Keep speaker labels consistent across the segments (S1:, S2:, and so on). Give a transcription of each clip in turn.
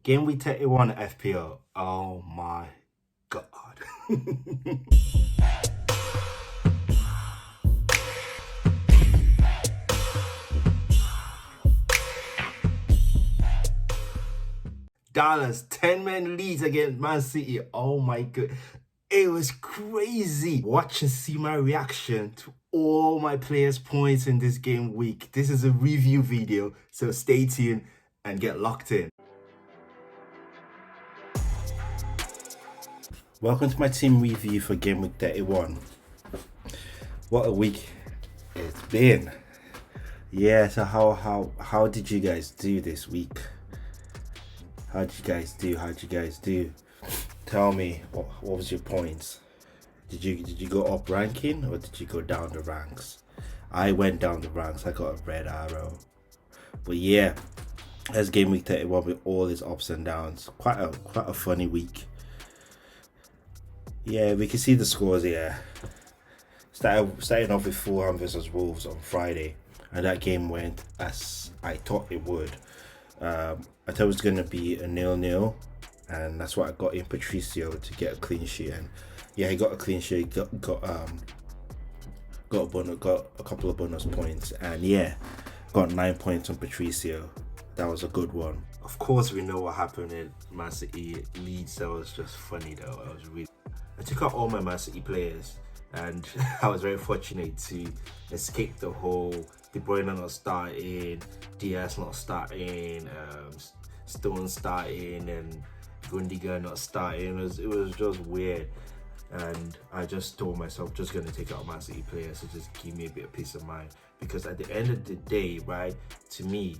S1: Game week 31 FPL. Oh my god. Dallas 10-man leads against Man City. Oh my god. It was crazy. Watch and see my reaction to all my players' points in this game week. This is a review video, so stay tuned and get locked in. Welcome to my team review for game week 31. What a week it's been. Yeah, so how did you guys do this week? How did you guys do? Tell me, what was your points? Did you go up ranking or did you go down the ranks? I went down the ranks. I got a red arrow. But yeah, that's game week 31 with all its ups and downs. Quite a funny week. Yeah, we can see the scores here. Starting off with Fulham versus Wolves on Friday, and that game went as I thought it would. I thought it was going to be a 0-0, and that's what I got in Patricio to get a clean sheet. And yeah, he got a clean sheet, got a couple of bonus points, and yeah, got 9 points on Patricio. That was a good one. Of course, we know what happened in Man City Leeds. That was just funny though. I took out all my Man City players, and I was very fortunate to escape the whole De Bruyne not starting, Diaz not starting, Stone starting, and Gundogan not starting. It was just weird, and I just told myself just gonna take out Man City players to just give me a bit of peace of mind, because at the end of the day, right, to me,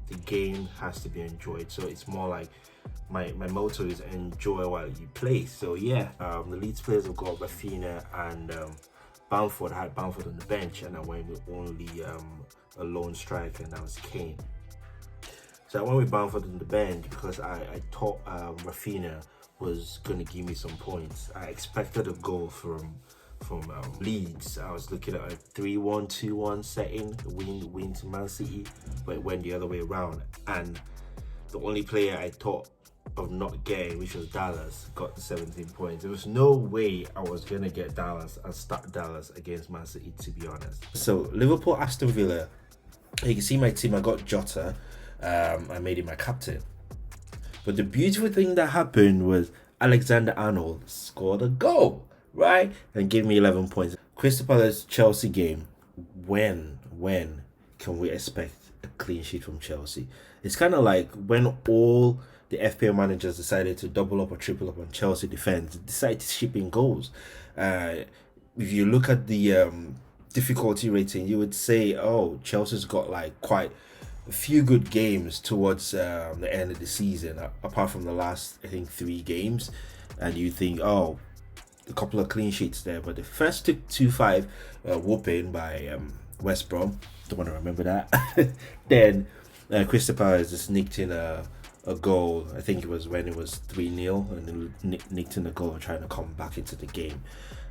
S1: the game has to be enjoyed. So it's more like my motto is enjoy while you play. So yeah, the Leeds players have got Rafinha and Bamford. I had Bamford on the bench, and I went with only a lone striker, and that was Kane. So I went with Bamford on the bench because I thought Rafinha was going to give me some points. I expected a goal from Leeds. I was looking at a 3-1, 2-1 setting, win to Man City, but it went the other way around. And the only player I thought of not getting, which was Dallas, got the 17 points. There was no way I was going to get Dallas and start Dallas against Man City, to be honest. So Liverpool, Aston Villa. You can see my team. I got Jota. I made him my captain. But the beautiful thing that happened was Alexander-Arnold scored a goal, right? And gave me 11 points. Crystal Palace Chelsea game. When can we expect a clean sheet from Chelsea? It's kind of like when all the FPL managers decided to double up or triple up on Chelsea defense, decided to ship in goals. If you look at the difficulty rating, you would say, oh, Chelsea's got like quite a few good games towards the end of the season, apart from the last, I think, 3 games. And you think, oh, a couple of clean sheets there. But the first took 2-5 whooping by West Brom. Don't want to remember that. Then Crystal Palace just nicked in a goal. I think it was when it was 3-0, and then nicked in a goal, trying to come back into the game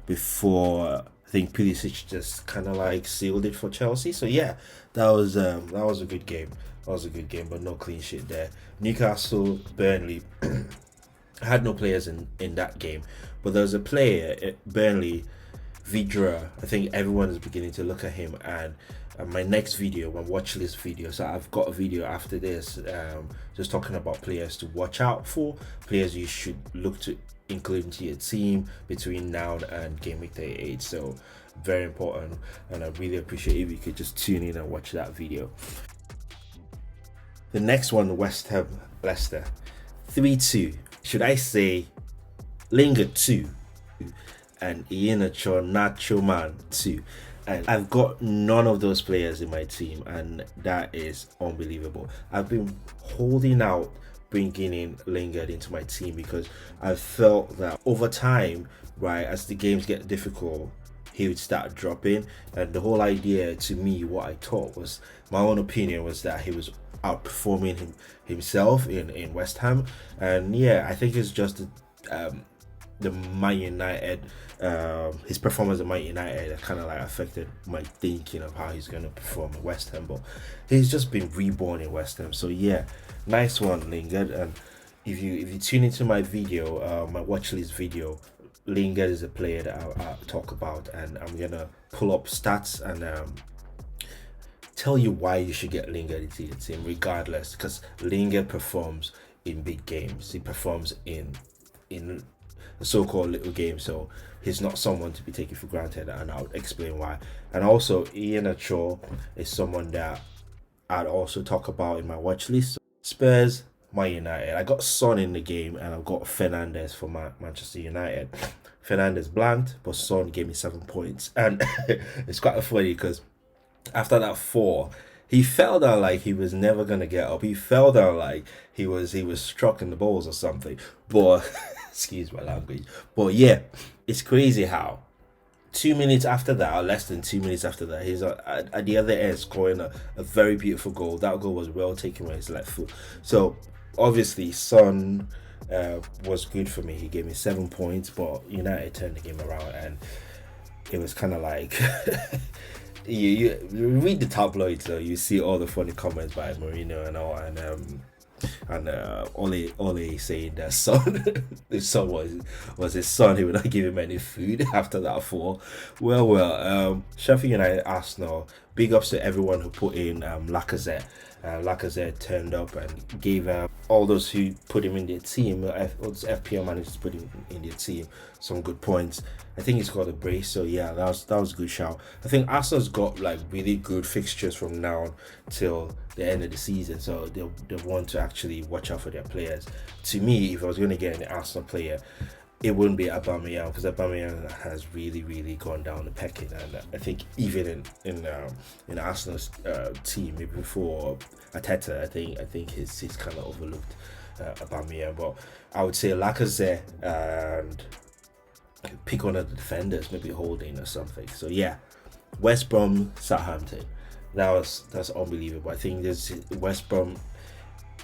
S1: before I think Pulisic just kind of like sealed it for Chelsea. So yeah, that was a good game. That was a good game, but no clean sheet there. Newcastle, Burnley. I had no players in that game, but there was a player at Burnley, Vidra. I think everyone is beginning to look at him, and my next video, my watch list video, so I've got a video after this, just talking about players to watch out for, players you should look to include into your team between now and game week 38. So very important, and I really appreciate if you could just tune in and watch that video. The next one, West Ham Leicester 3-2. Should I say Lingard 2 and Iheanacho Nacho Man 2? And I've got none of those players in my team, and that is unbelievable. I've been holding out bringing in Lingard into my team because I felt that over time, right, as the games get difficult, he would start dropping. And the whole idea, to me, what I thought was, my own opinion was that he was outperforming himself in West Ham. And yeah, I think it's just the Man United, his performance at Man United kind of like affected my thinking of how he's going to perform at West Ham. But he's just been reborn in West Ham. So yeah, nice one, Lingard. And if you tune into my video, my watch list video, Lingard is a player that I'll talk about, and I'm gonna pull up stats and tell you why you should get Lingard into your team, regardless, because Lingard performs in big games. He performs in the so-called little game, so he's not someone to be taken for granted, and I'll explain why. And also, Ian Shaw is someone that I'd also talk about in my watch list. Spurs, Man United. I got Son in the game, and I've got Fernandes for my Manchester United. Fernandes blanked, but Son gave me 7 points, and it's quite funny because after that 4, he fell down like he was never gonna get up. He fell down like he was struck in the balls or something. But excuse my language. But yeah, it's crazy how 2 minutes after that, or less than 2 minutes after that, he's at the other end scoring a very beautiful goal. That goal was well taken with his left foot. So obviously, Son was good for me. He gave me 7 points, but United turned the game around, and it was kind of like you read the tabloids, so you see all the funny comments by Mourinho and all, and Ole saying that Son, his son was his son. He would not give him any food after that 4. Well, Sheffield United, Arsenal. Big ups to everyone who put in Lacazette. Lacazette turned up and gave all those who put him in their team, all those FPL managers put him in their team, some good points. I think he scored a brace, so yeah, that was a good shout. I think Arsenal's got like really good fixtures from now till the end of the season, so they want to actually watch out for their players. To me, if I was going to get an Arsenal player, it wouldn't be Aubameyang, because Aubameyang has really gone down the pecking, and I think even in Arsenal's team, maybe before Arteta, I think he's kind of overlooked Aubameyang. But I would say Lacazette and pick one of the defenders, maybe Holding or something. So yeah, West Brom, Southampton. That's unbelievable. I think there's West Brom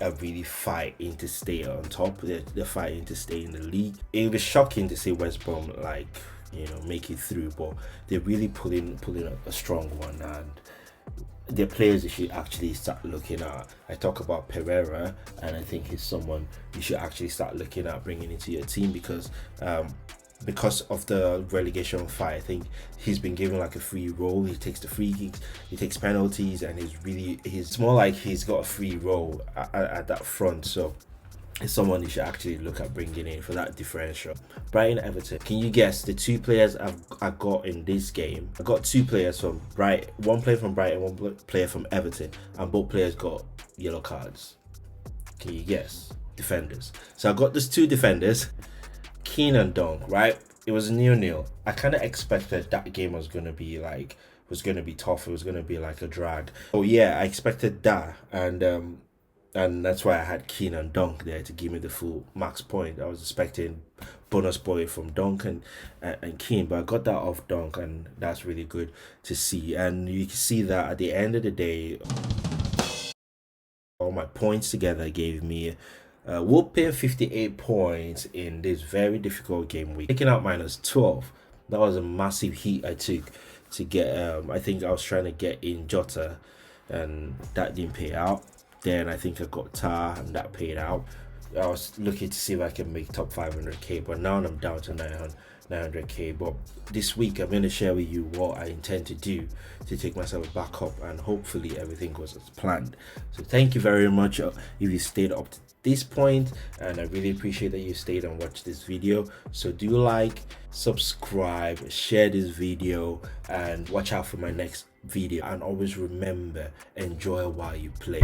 S1: are really fighting to stay on top. They're fighting to stay in the league. It was shocking to see West Brom make it through, but they're really pulling a strong one, and their players you should actually start looking at. I talk about Pereira, and I think he's someone you should actually start looking at bringing into your team, because of the relegation fight, I think he's been given like a free role. He takes the free kicks, he takes penalties, and he's more like he's got a free role at that front. So it's someone you should actually look at bringing in for that differential. Brighton, Everton. Can you guess the 2 players I got in this game? I got 2 players from Brighton, 1 player from Brighton, 1 player from Everton, and both players got yellow cards. Can you guess? Defenders. So I got these 2 defenders. Keane and Dunk, right? It was 0-0. I kind of expected that game was gonna be tough. It was gonna be like a drag. Oh yeah, I expected that, and that's why I had Keane and Dunk there to give me the full max point. I was expecting bonus point from Dunk and Keane, but I got that off Dunk, and that's really good to see. And you can see that at the end of the day, all my points together gave me whooping 58 points in this very difficult game week. Taking out -12, that was a massive heat I took to get. I think I was trying to get in Jota, and that didn't pay out. Then I think I got Tar, and that paid out. I was looking to see if I can make top 500k, but now I'm down to 900k. But this week I'm going to share with you what I intend to do to take myself back up, and hopefully everything goes as planned. So thank you very much if you stayed up to this point, and I really appreciate that you stayed and watched this video. So do like, subscribe, share this video, and watch out for my next video. And always remember, enjoy while you play.